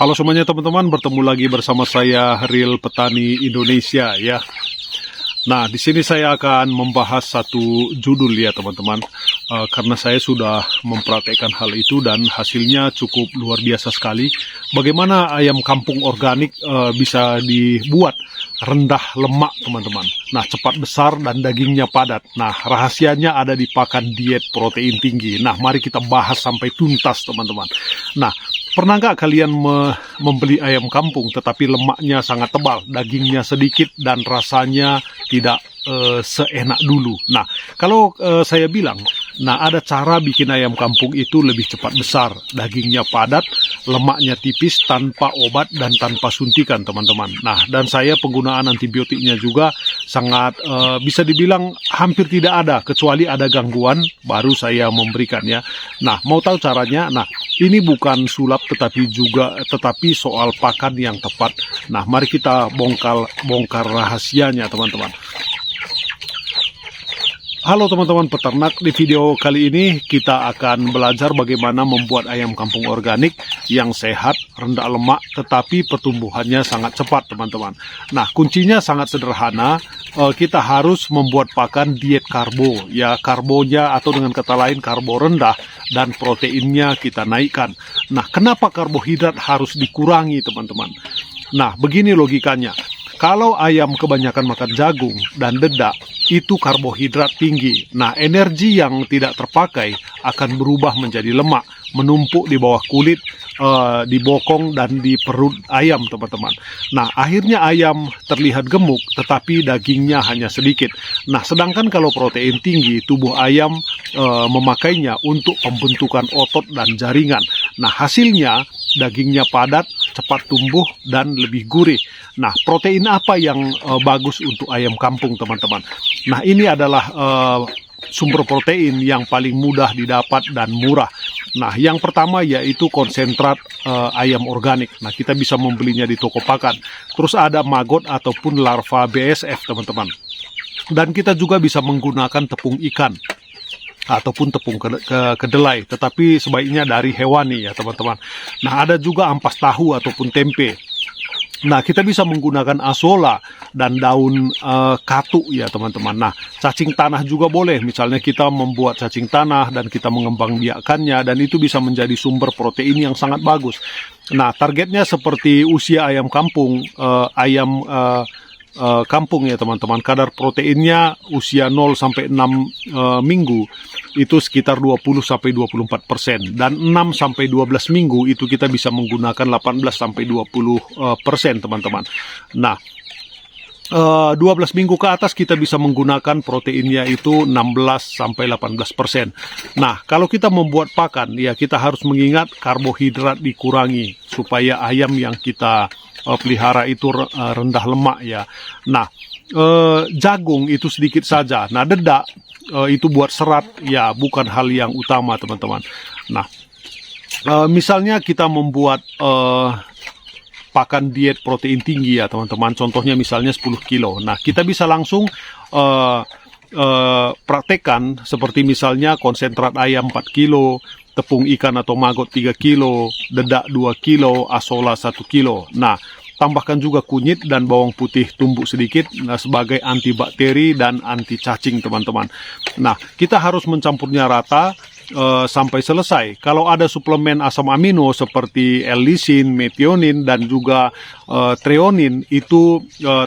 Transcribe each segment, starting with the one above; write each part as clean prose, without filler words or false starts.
Halo semuanya teman-teman, bertemu lagi bersama saya Real Petani Indonesia ya. Nah, di sini saya akan membahas satu judul ya teman-teman, karena saya sudah mempraktekkan hal itu dan hasilnya cukup luar biasa sekali. Bagaimana ayam kampung organik bisa dibuat rendah lemak teman-teman. Nah, cepat besar dan dagingnya padat. Nah, rahasianya ada di pakan diet protein tinggi. Nah, mari kita bahas sampai tuntas teman-teman. Nah, pernah nggak kalian membeli ayam kampung tetapi lemaknya sangat tebal, dagingnya sedikit dan rasanya tidak seenak dulu? Nah, kalau saya bilang, nah ada cara bikin ayam kampung itu lebih cepat besar, dagingnya padat, lemaknya tipis, tanpa obat dan tanpa suntikan teman-teman. Nah, dan saya penggunaan antibiotiknya juga sangat bisa dibilang hampir tidak ada, kecuali ada gangguan baru saya memberikannya. Nah, mau tahu caranya? Nah, ini bukan sulap tetapi soal pakan yang tepat. Nah, mari kita bongkar rahasianya teman-teman. Halo teman-teman peternak, di video kali ini kita akan belajar bagaimana membuat ayam kampung organik yang sehat, rendah lemak, tetapi pertumbuhannya sangat cepat teman-teman. Nah, kuncinya sangat sederhana, kita harus membuat pakan diet karbo, ya karbonya atau dengan kata lain karbo rendah dan proteinnya kita naikkan. Nah, kenapa karbohidrat harus dikurangi teman-teman? Nah, begini logikanya. Kalau ayam kebanyakan makan jagung dan dedak, itu karbohidrat tinggi. Nah, energi yang tidak terpakai akan berubah menjadi lemak, menumpuk di bawah kulit, di bokong, dan di perut ayam, teman-teman. Nah, akhirnya ayam terlihat gemuk, tetapi dagingnya hanya sedikit. Nah, sedangkan kalau protein tinggi, tubuh ayam memakainya untuk pembentukan otot dan jaringan. Nah, hasilnya dagingnya padat, cepat tumbuh, dan lebih gurih. Nah, protein apa yang bagus untuk ayam kampung, teman-teman? Nah, ini adalah sumber protein yang paling mudah didapat dan murah. Nah, yang pertama yaitu konsentrat ayam organik. Nah, kita bisa membelinya di toko pakan. Terus ada maggot ataupun larva BSF, teman-teman. Dan kita juga bisa menggunakan tepung ikan ataupun tepung kedelai, tetapi sebaiknya dari hewani ya teman-teman. Nah, ada juga ampas tahu ataupun tempe. Nah, kita bisa menggunakan asola dan daun katu ya teman-teman. Nah, cacing tanah juga boleh. Misalnya kita membuat cacing tanah dan kita mengembangbiakannya, dan itu bisa menjadi sumber protein yang sangat bagus. Nah, targetnya seperti usia ayam kampung, kampung ya teman-teman. Kadar proteinnya usia 0 sampai 6 minggu itu sekitar 20-24%, dan 6 sampai 12 minggu itu kita bisa menggunakan 18 sampai 20% teman-teman. Nah, 12 minggu ke atas kita bisa menggunakan proteinnya itu 16 sampai 18%. Nah, kalau kita membuat pakan ya kita harus mengingat karbohidrat dikurangi supaya ayam yang kita pelihara itu rendah lemak ya. Nah, jagung itu sedikit saja. Nah, dedak itu buat serat ya, bukan hal yang utama teman-teman. Nah, misalnya kita membuat pakan diet protein tinggi ya teman-teman, contohnya misalnya 10 kilo. Nah, kita bisa langsung praktekkan seperti misalnya konsentrat ayam 4 kilo, tepung ikan atau maggot 3 kilo, dedak 2 kilo, asola 1 kilo. Nah, tambahkan juga kunyit dan bawang putih tumbuk sedikit sebagai antibakteri dan anti cacing teman-teman. Nah, kita harus mencampurnya rata sampai selesai. Kalau ada suplemen asam amino seperti L-lisin, methionine, dan juga treonin, itu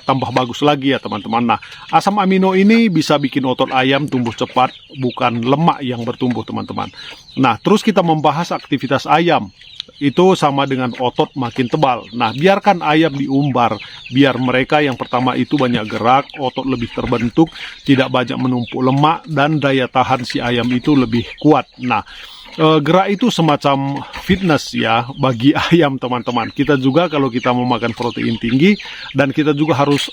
tambah bagus lagi ya teman-teman. Nah, asam amino ini bisa bikin otot ayam tumbuh cepat, bukan lemak yang bertumbuh teman-teman. Nah, terus kita membahas aktivitas ayam. Itu sama dengan otot makin tebal. Nah, biarkan ayam diumbar, biar mereka yang pertama itu banyak gerak, otot lebih terbentuk, tidak banyak menumpuk lemak, dan daya tahan si ayam itu lebih kuat. Nah, gerak itu semacam fitness ya bagi ayam teman-teman. Kita juga kalau kita mau makan protein tinggi, dan kita juga harus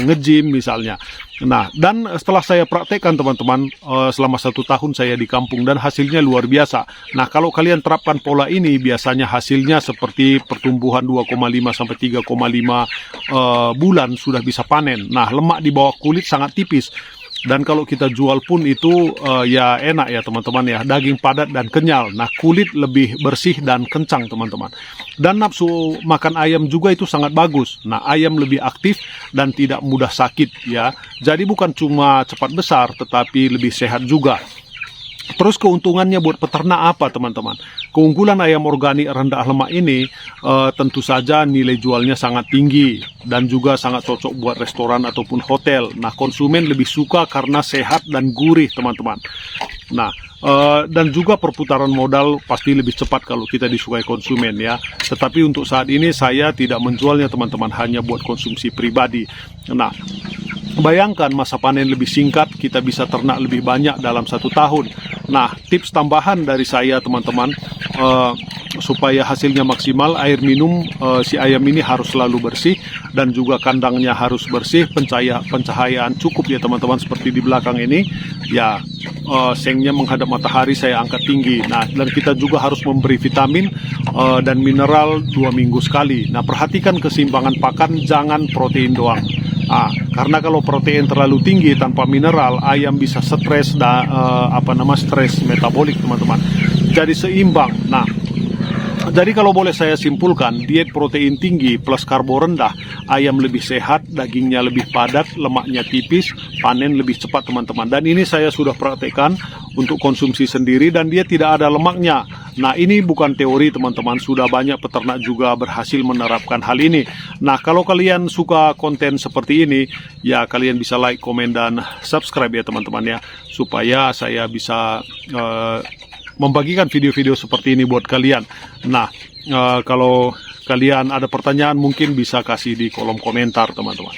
nge-gym misalnya. Nah, dan setelah saya praktekkan teman-teman, selama 1 tahun saya di kampung dan hasilnya luar biasa. Nah, kalau kalian terapkan pola ini, biasanya hasilnya seperti pertumbuhan 2,5 sampai 3,5 bulan sudah bisa panen. Nah, lemak di bawah kulit sangat tipis. Dan kalau kita jual pun itu ya enak ya teman-teman ya, daging padat dan kenyal. Nah, kulit lebih bersih dan kencang teman-teman. Dan nafsu makan ayam juga itu sangat bagus. Nah, ayam lebih aktif dan tidak mudah sakit ya. Jadi bukan cuma cepat besar tetapi lebih sehat juga. Terus keuntungannya buat peternak apa teman-teman? Keunggulan ayam organik rendah lemak ini tentu saja nilai jualnya sangat tinggi dan juga sangat cocok buat restoran ataupun hotel. Nah, konsumen lebih suka karena sehat dan gurih teman-teman. Nah, dan juga perputaran modal pasti lebih cepat kalau kita disukai konsumen ya. Tetapi untuk saat ini saya tidak menjualnya teman-teman, hanya buat konsumsi pribadi. Nah, bayangkan masa panen lebih singkat, kita bisa ternak lebih banyak dalam 1 tahun. Nah, tips tambahan dari saya teman-teman, supaya hasilnya maksimal, air minum si ayam ini harus selalu bersih dan juga kandangnya harus bersih, pencahayaan cukup ya teman-teman, seperti di belakang ini ya, sengnya menghadap matahari saya angkat tinggi. Nah, dan kita juga harus memberi vitamin dan mineral 2 minggu sekali. Nah, perhatikan keseimbangan pakan, jangan protein doang. Karena kalau protein terlalu tinggi tanpa mineral, ayam bisa stres stres metabolik teman-teman. Jadi seimbang. Nah, jadi kalau boleh saya simpulkan, diet protein tinggi plus karbo rendah, ayam lebih sehat, dagingnya lebih padat, lemaknya tipis, panen lebih cepat teman-teman. Dan ini saya sudah praktekkan untuk konsumsi sendiri dan dia tidak ada lemaknya. Nah, ini bukan teori teman-teman, sudah banyak peternak juga berhasil menerapkan hal ini. Nah, kalau kalian suka konten seperti ini, ya kalian bisa like, komen, dan subscribe ya teman-teman ya, supaya saya bisa membagikan video-video seperti ini buat kalian. Nah, kalau kalian ada pertanyaan mungkin bisa kasih di kolom komentar teman-teman.